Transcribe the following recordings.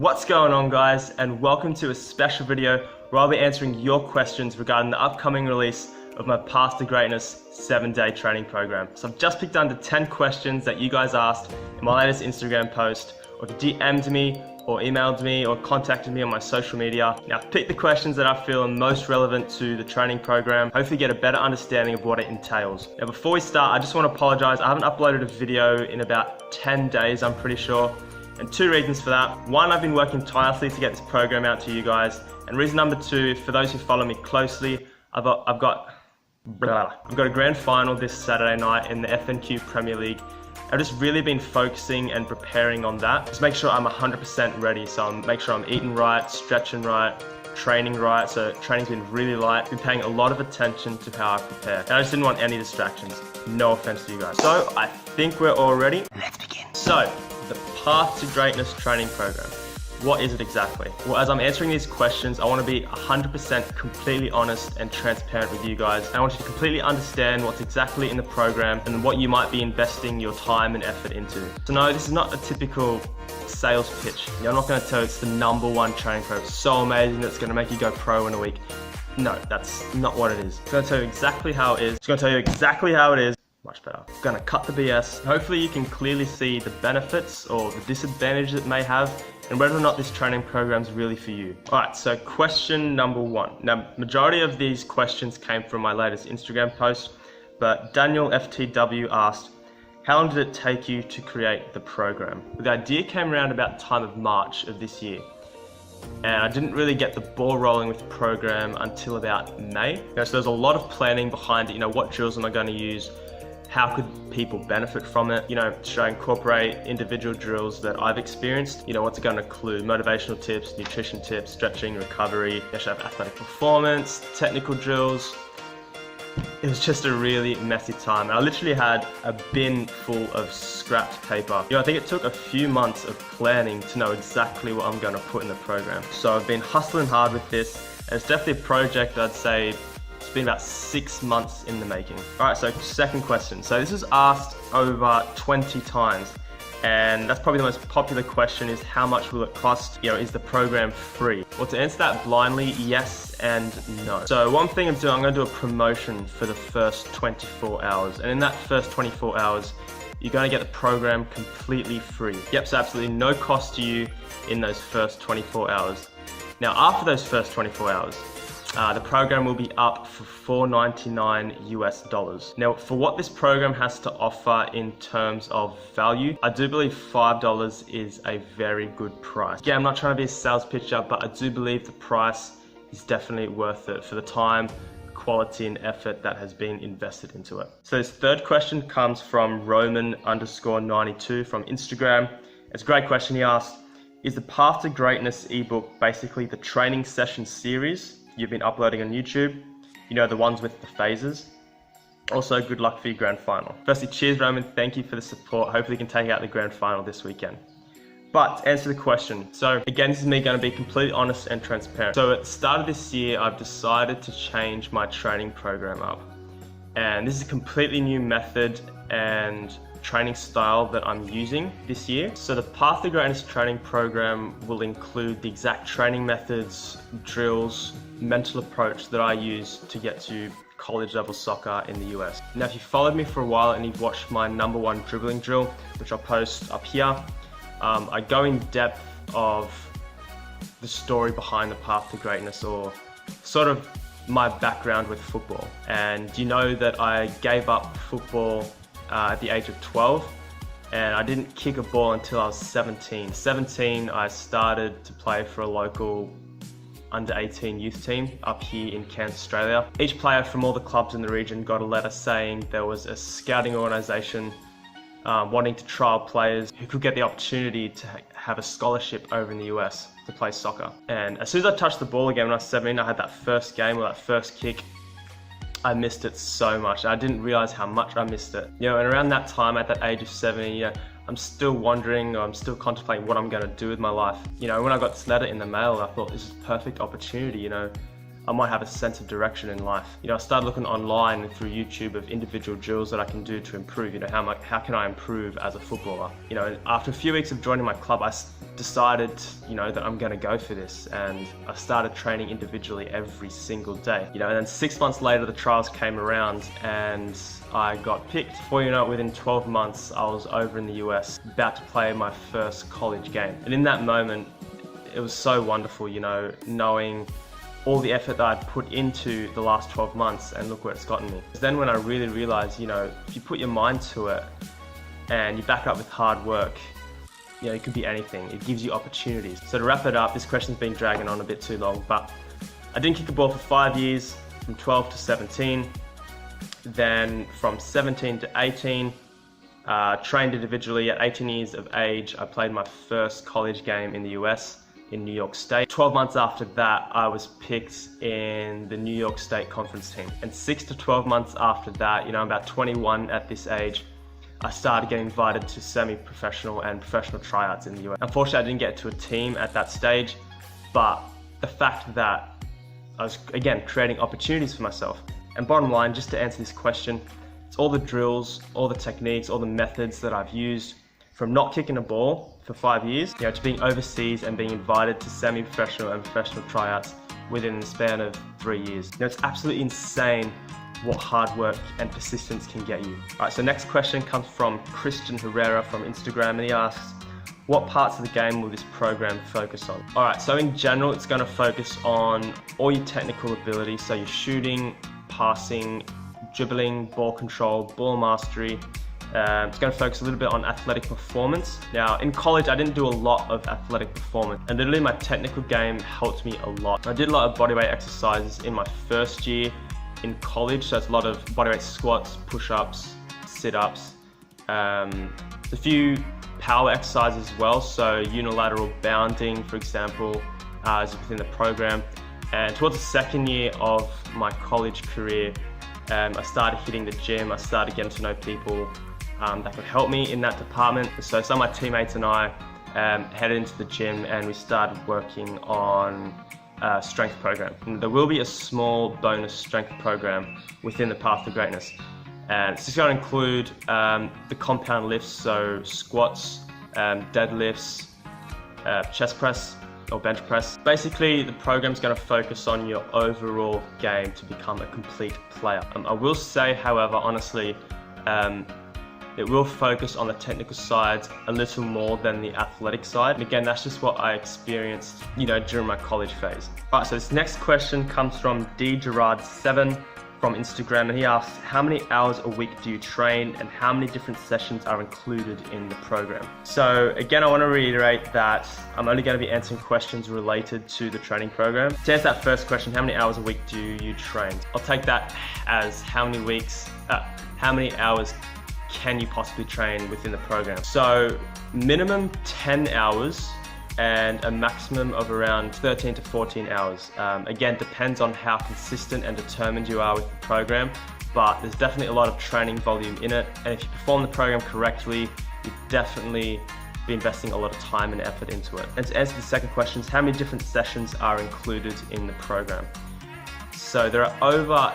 What's going on, guys, and welcome to a special video where I'll be answering your questions regarding the upcoming release of my Path to Greatness 7-day training program. So I've just picked under 10 questions that you guys asked in my latest Instagram post, or if you DM'd me or emailed me or contacted me on my social media. Now I've picked the questions that I feel are most relevant to the training program, hopefully get a better understanding of what it entails. Now before we start, I just want to apologize. I haven't uploaded a video in about 10 days, I'm pretty sure. And two reasons for that. One, I've been working tirelessly to get this program out to you guys. And reason number two, for those who follow me closely, I've got a grand final this Saturday night in the FNQ Premier League. I've just really been focusing and preparing on that. Just make sure I'm 100% ready. So make sure I'm eating right, stretching right, training right. So training's been really light. Been paying a lot of attention to how I prepare. And I just didn't want any distractions. No offense to you guys. So I think we're all ready. Let's begin. So the Path to Greatness training program. What is it exactly? Well, as I'm answering these questions, I want to be 100% completely honest and transparent with you guys. I want you to completely understand what's exactly in the program and what you might be investing your time and effort into. So no, this is not a typical sales pitch. I'm not going to tell you it's the #1 training program. It's so amazing that it's going to make you go pro in a week. No, that's not what it is. It's going to tell you exactly how it is. It's going to tell you exactly how it is. Much better. I'm gonna cut the BS. Hopefully you can clearly see the benefits or the disadvantage it may have and whether or not this training program is really for you. Alright, so question number 1. Now, majority of these questions came from my latest Instagram post, but Daniel FTW asked, how long did it take you to create the program? The idea came around about the time of March of this year. And I didn't really get the ball rolling with the program until about May. So there's a lot of planning behind it. What drills am I going to use? How could people benefit from it? Should I incorporate individual drills that I've experienced? What's it going to include? Motivational tips, nutrition tips, stretching, recovery. I should have athletic performance, technical drills. It was just a really messy time. I literally had a bin full of scrapped paper. I think it took a few months of planning to know exactly what I'm going to put in the program. So I've been hustling hard with this. And it's definitely a project I'd say it's been about 6 months in the making. Alright, so second question. So this is asked over 20 times. And that's probably the most popular question is how much will it cost? Is the program free? Well, to answer that blindly, yes and no. So one thing I'm going to do a promotion for the first 24 hours. And in that first 24 hours, you're going to get the program completely free. Yep, so absolutely no cost to you in those first 24 hours. Now, after those first 24 hours, the program will be up for $4.99 US. Now, for what this program has to offer in terms of value, I do believe $5 is a very good price. Yeah, I'm not trying to be a sales pitcher, but I do believe the price is definitely worth it for the time, quality, and effort that has been invested into it. So this third question comes from Roman_92 from Instagram. It's a great question. He asked, is the Path to Greatness ebook basically the training session series you've been uploading on YouTube? The ones with the phases. Also, good luck for your grand final. Firstly, cheers Roman, thank you for the support. Hopefully you can take out the grand final this weekend. But to answer the question, so again, this is me going to be completely honest and transparent. So at the start of this year, I've decided to change my training program up. And this is a completely new method and training style that I'm using this year. So the Path to Greatness training program will include the exact training methods, drills, mental approach that I use to get to college level soccer in the US. Now, if you followed me for a while and you've watched my #1 dribbling drill, which I'll post up here, I go in depth of the story behind the Path to Greatness, or sort of my background with football. And you know that I gave up football at the age of 12, and I didn't kick a ball until I was 17. 17, I started to play for a local under 18 youth team up here in Cairns, Australia. Each player from all the clubs in the region got a letter saying there was a scouting organisation wanting to trial players who could get the opportunity to have a scholarship over in the US to play soccer. And as soon as I touched the ball again when I was 17, I had that first game or that first kick. I missed it so much. I didn't realize how much I missed it. And around that time, at that age of 17, I'm still wondering, or I'm still contemplating what I'm going to do with my life. When I got this letter in the mail, I thought this is a perfect opportunity. I might have a sense of direction in life. You know, I started looking online and through YouTube of individual drills that I can do to improve. You know, how can I improve as a footballer? You know, after a few weeks of joining my club, I decided, you know, that I'm going to go for this, and I started training individually every single day. You know, and then 6 months later, the trials came around and I got picked. Before you know it, within 12 months, I was over in the US, about to play my first college game. And in that moment, it was so wonderful, you know, knowing all the effort that I'd put into the last 12 months, and look where it's gotten me. Then when I really realized, you know, if you put your mind to it and you back it up with hard work, you know, it could be anything. It gives you opportunities. So to wrap it up, this question's been dragging on a bit too long, but I didn't kick a ball for 5 years, from 12 to 17. Then from 17 to 18, trained individually. At 18 years of age, I played my first college game in the US, in New York State. 12 months after that, I was picked in the New York State conference team. And 6 to 12 months after that, you know, I'm about 21 at this age, I started getting invited to semi-professional and professional tryouts in the US. Unfortunately, I didn't get to a team at that stage, but the fact that I was, again, creating opportunities for myself. And bottom line, just to answer this question, it's all the drills, all the techniques, all the methods that I've used, from not kicking a ball for 5 years, you know, to being overseas and being invited to semi-professional and professional tryouts within the span of 3 years. You know, it's absolutely insane what hard work and persistence can get you. All right, so next question comes from Christian Herrera from Instagram, and he asks, what parts of the game will this program focus on? All right, so in general, it's gonna focus on all your technical ability, so your shooting, passing, dribbling, ball control, ball mastery. It's going to focus a little bit on athletic performance. Now, in college, I didn't do a lot of athletic performance, and literally my technical game helped me a lot. I did a lot of bodyweight exercises in my first year in college, so it's a lot of bodyweight squats, push-ups, sit-ups, a few power exercises as well, so unilateral bounding, for example, is within the program. And towards the second year of my college career, I started hitting the gym, I started getting to know people that could help me in that department. So some of my teammates and I headed into the gym and we started working on a strength program. And there will be a small bonus strength program within the Path to Greatness. And it's just going to include the compound lifts, so squats, deadlifts, chest press, or bench press. Basically, the program's going to focus on your overall game to become a complete player. I will say, however, honestly, it will focus on the technical sides a little more than the athletic side. And again, that's just what I experienced, you know, during my college phase. All right, so this next question comes from dgerard7 from Instagram, and he asks, how many hours a week do you train and how many different sessions are included in the program? So again, I want to reiterate that I'm only going to be answering questions related to the training program. To answer that first question, how many hours a week do you train? I'll take that as how many hours can you possibly train within the program? So minimum 10 hours and a maximum of around 13 to 14 hours. Again, depends on how consistent and determined you are with the program, but there's definitely a lot of training volume in it. And if you perform the program correctly, you definitely be investing a lot of time and effort into it. And to answer the second question, how many different sessions are included in the program? So there are over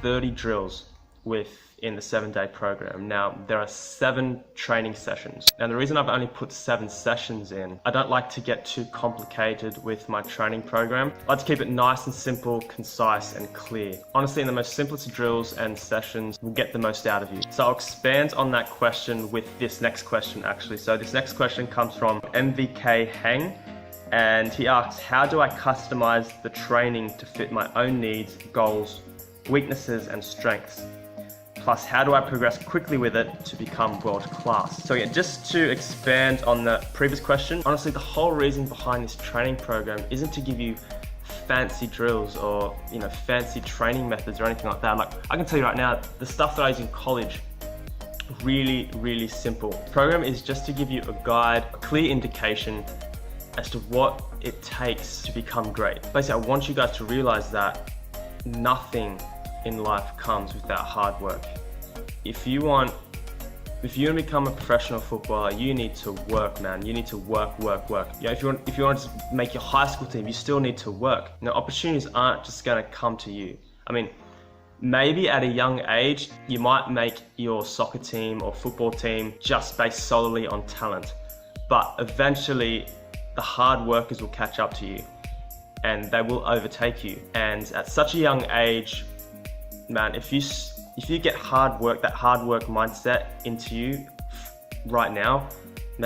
30 drills within the 7-day program. Now, there are 7 training sessions. Now, the reason I've only put 7 sessions in, I don't like to get too complicated with my training program. I like to keep it nice and simple, concise and clear. Honestly, in the most simplest drills and sessions will get the most out of you. So I'll expand on that question with this next question actually. So this next question comes from MVK Hang, and he asks, how do I customize the training to fit my own needs, goals, weaknesses and strengths? Plus, how do I progress quickly with it to become world class? So yeah, just to expand on the previous question, honestly, the whole reason behind this training program isn't to give you fancy drills or, you know, fancy training methods or anything like that. Like, I can tell you right now, the stuff that I use in college, really simple. The program is just to give you a guide, a clear indication as to what it takes to become great. Basically, I want you guys to realize that nothing in life comes without hard work. If you want if you want to become a professional footballer, you need to work, man. You need to work. Yeah, if you want to make your high school team, you still need to work. Opportunities aren't just going to come to you. I mean, maybe at a young age, you might make your soccer team or football team just based solely on talent. But eventually, the hard workers will catch up to you and they will overtake you. And at such a young age, man, if you get that hard work mindset into you right now,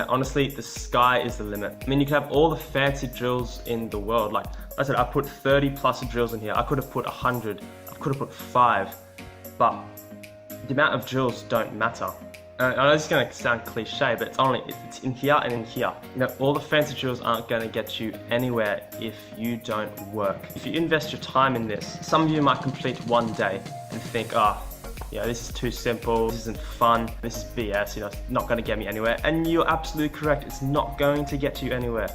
honestly, the sky is the limit. I mean, you can have all the fancy drills in the world. Like I said, I put 30 plus drills in here. I could have put 100, I could have put 5, but the amount of drills don't matter. I know this is going to sound cliche, but it's in here and in here. All the fancy drills aren't going to get you anywhere if you don't work. If you invest your time in this, some of you might complete one day and think, this is too simple, this isn't fun, this is BS, it's not going to get me anywhere. And you're absolutely correct, it's not going to get you anywhere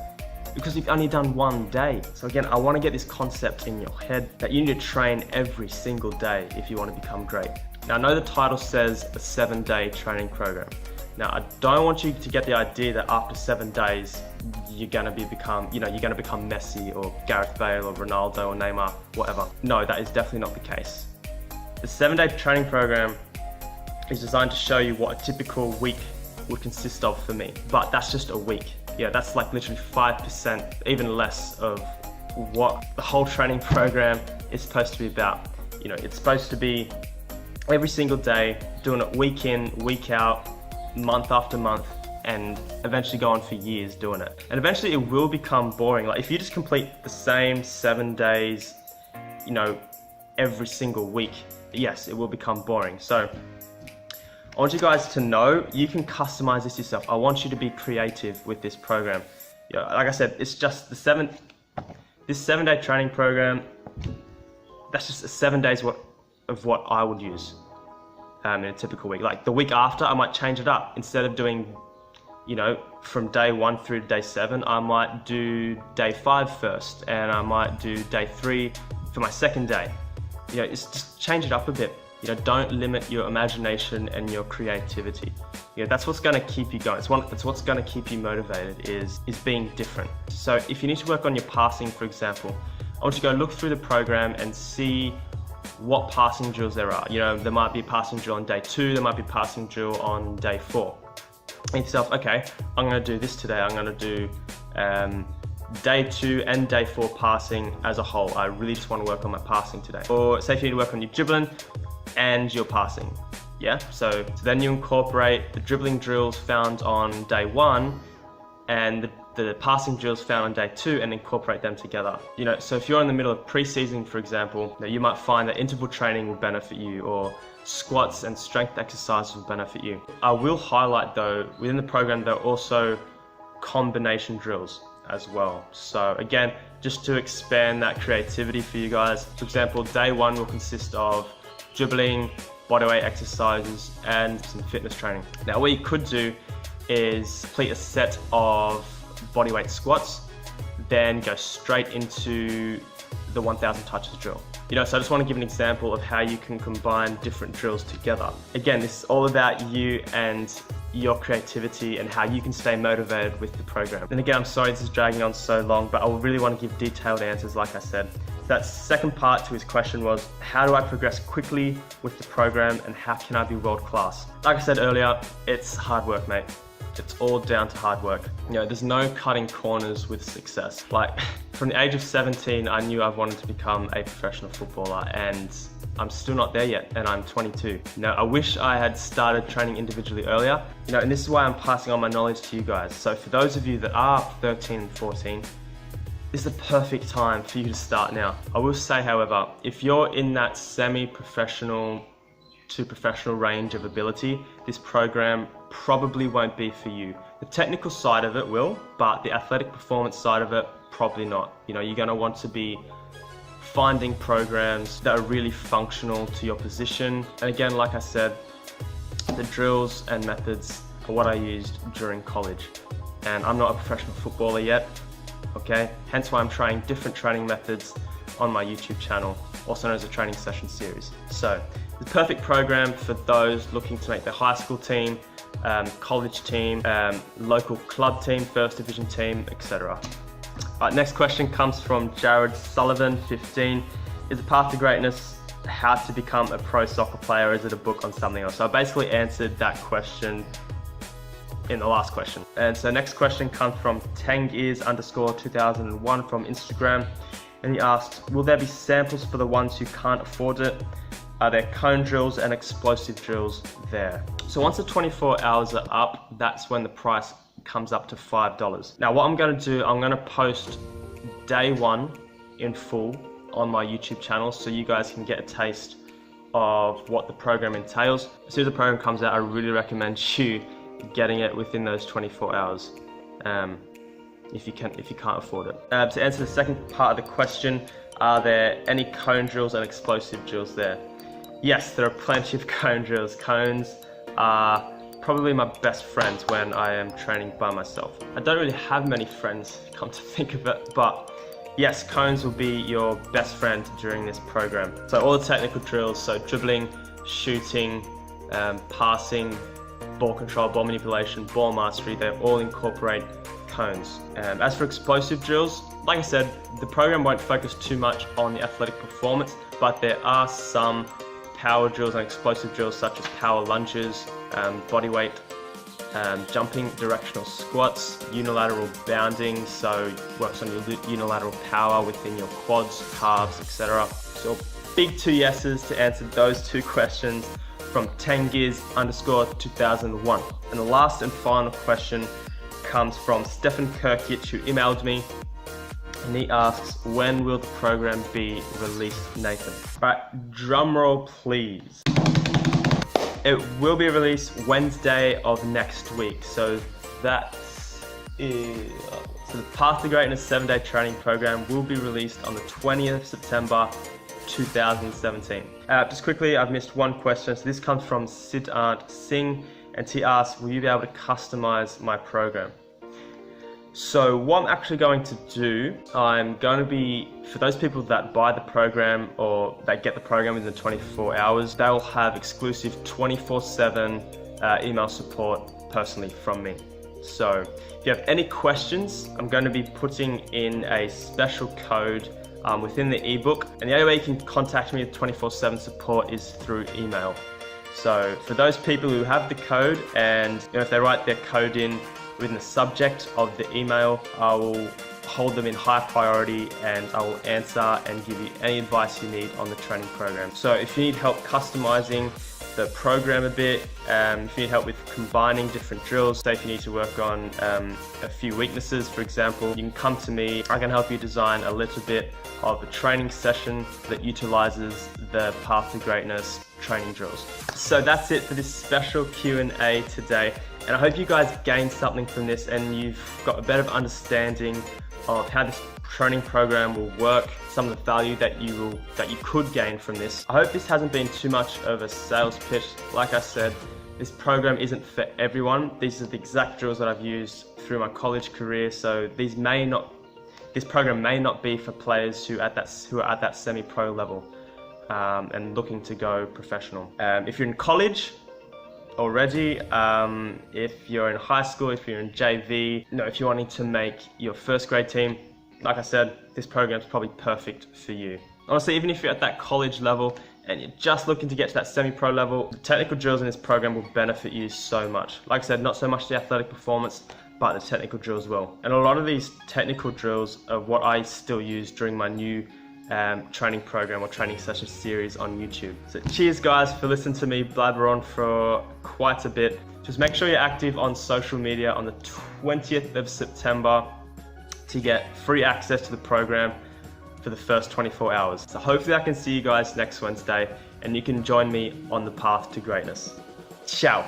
because you've only done one day. So again, I want to get this concept in your head that you need to train every single day if you want to become great. Now, I know the title says a 7-day training program. Now, I don't want you to get the idea that after 7 days, you're gonna become Messi or Gareth Bale or Ronaldo or Neymar, whatever. No, that is definitely not the case. The 7-day training program is designed to show you what a typical week would consist of for me, but that's just a week. Yeah, that's like literally 5%, even less of what the whole training program is supposed to be about. It's supposed to be every single day, doing it week in, week out, month after month, and eventually go on for years doing it. And eventually it will become boring. Like if you just complete the same 7 days, every single week, yes, it will become boring. So I want you guys to know you can customize this yourself. I want you to be creative with this program. Like I said, it's just this 7-day training program. That's just 7 days of what I would use in a typical week. Like the week after, I might change it up. Instead of doing, from day 1 through to day 7, I might do day 5 first, and I might do day 3 for my second day. It's just change it up a bit. Don't limit your imagination and your creativity. That's what's going to keep you going. That's what's going to keep you motivated is being different. So if you need to work on your passing, for example, I want you to go look through the program and see what passing drills there are. There might be a passing drill on day 2, there might be a passing drill on day 4. Think yourself, okay, I'm going to do this today. I'm going to do day 2 and day 4 passing as a whole. I really just want to work on my passing today. Or say if you need to work on your dribbling and your passing. Yeah, so then you incorporate the dribbling drills found on day 1 and the passing drills found on day 2 and incorporate them together. So if you're in the middle of pre-season, for example, you might find that interval training will benefit you, or squats and strength exercises will benefit you. I will highlight though, within the program, there are also combination drills as well. So again, just to expand that creativity for you guys, for example, day 1 will consist of dribbling, bodyweight exercises, and some fitness training. Now what you could do is complete a set of bodyweight squats, then go straight into the 1000 touches drill. So I just want to give an example of how you can combine different drills together. Again, this is all about you and your creativity and how you can stay motivated with the program. And again, I'm sorry this is dragging on so long, but I really want to give detailed answers like I said. That second part to his question was, how do I progress quickly with the program and how can I be world class? Like I said earlier, it's hard work, mate. It's all down to hard work. There's no cutting corners with success. Like from the age of 17, I knew I wanted to become a professional footballer, and I'm still not there yet, and I'm 22. I wish I had started training individually earlier, and this is why I'm passing on my knowledge to you guys. So for those of you that are 13 and 14, this is the perfect time for you to start now. I will say, however, if you're in that semi-professional to professional range of ability, this program probably won't be for you. The technical side of it will, but the athletic performance side of it, probably not. You're going to want to be finding programs that are really functional to your position. And again, like I said, the drills and methods are what I used during college. And I'm not a professional footballer yet, okay? Hence why I'm trying different training methods on my YouTube channel, also known as a training session series. So, the perfect program for those looking to make their high school team, college team, local club team, first division team, etc. Next question comes from Jared Sullivan, 15. Is the path to greatness how to become a pro soccer player, or is it a book on something else? So I basically answered that question in the last question. And so next question comes from Tengiz_2001 from Instagram. And he asks, will there be samples for the ones who can't afford it? Are there cone drills and explosive drills there? So once the 24 hours are up, that's when the price comes up to $5. Now what I'm gonna do, I'm gonna post day one in full on my YouTube channel so you guys can get a taste of what the program entails. As soon as the program comes out, I really recommend you getting it within those 24 hours. If you can't afford it. To answer the second part of the question, are there any cone drills and explosive drills there? Yes, there are plenty of cone drills. Cones are probably my best friends when I am training by myself. I don't really have many friends, come to think of it, but yes, cones will be your best friend during this program. So all the technical drills, so dribbling, shooting, passing, ball control, ball manipulation, ball mastery, they all incorporate cones. As for explosive drills, like I said, the program won't focus too much on the athletic performance, but there are some power drills and explosive drills such as power lunges, body weight, jumping directional squats, unilateral bounding, so works on your unilateral power within your quads, calves, etc. So big 2 yeses to answer those 2 questions from Tengiz_2001. And the last and final question comes from Stefan Kirkic, who emailed me, and he asks, when will the program be released, Nathan? Right, drum roll please. It will be released Wednesday of next week. So the Path to Greatness 7-day training program will be released on the 20th of September 2017. Just quickly, I've missed one question. So this comes from Siddhant Singh, and he asks, will you be able to customize my program? So what I'm actually going to do, I'm going to be, for those people that buy the program or that get the program within 24 hours, they'll have exclusive 24/7 email support personally from me. So if you have any questions, I'm going to be putting in a special code within the ebook, and the only way you can contact me with 24/7 support is through email. So for those people who have the code, and if they write their code in within the subject of the email, I will hold them in high priority and I will answer and give you any advice you need on the training program. So if you need help customizing the program a bit, if you need help with combining different drills, say if you need to work on a few weaknesses, for example, you can come to me. I can help you design a little bit of a training session that utilizes the Path to Greatness training drills. So that's it for this special Q&A today. And I hope you guys gained something from this and you've got a better understanding of how this training program will work, some of the value that you could gain from this. I hope this hasn't been too much of a sales pitch. Like I said, this program isn't for everyone. These are the exact drills that I've used through my college career, so this program may not be for players who are at that semi-pro level and looking to go professional. If you're in college already, if you're in high school, if you're in JV, if you're wanting to make your first grade team, like I said, this program is probably perfect for you. Honestly, even if you're at that college level and you're just looking to get to that semi-pro level, the technical drills in this program will benefit you so much. Like I said, not so much the athletic performance, but the technical drills will. And a lot of these technical drills are what I still use during my new training program or training session series on YouTube. So cheers guys for listening to me blabber on for quite a bit. Just make sure you're active on social media on the 20th of September to get free access to the program for the first 24 hours. So hopefully I can see you guys next Wednesday and you can join me on the path to greatness. Ciao.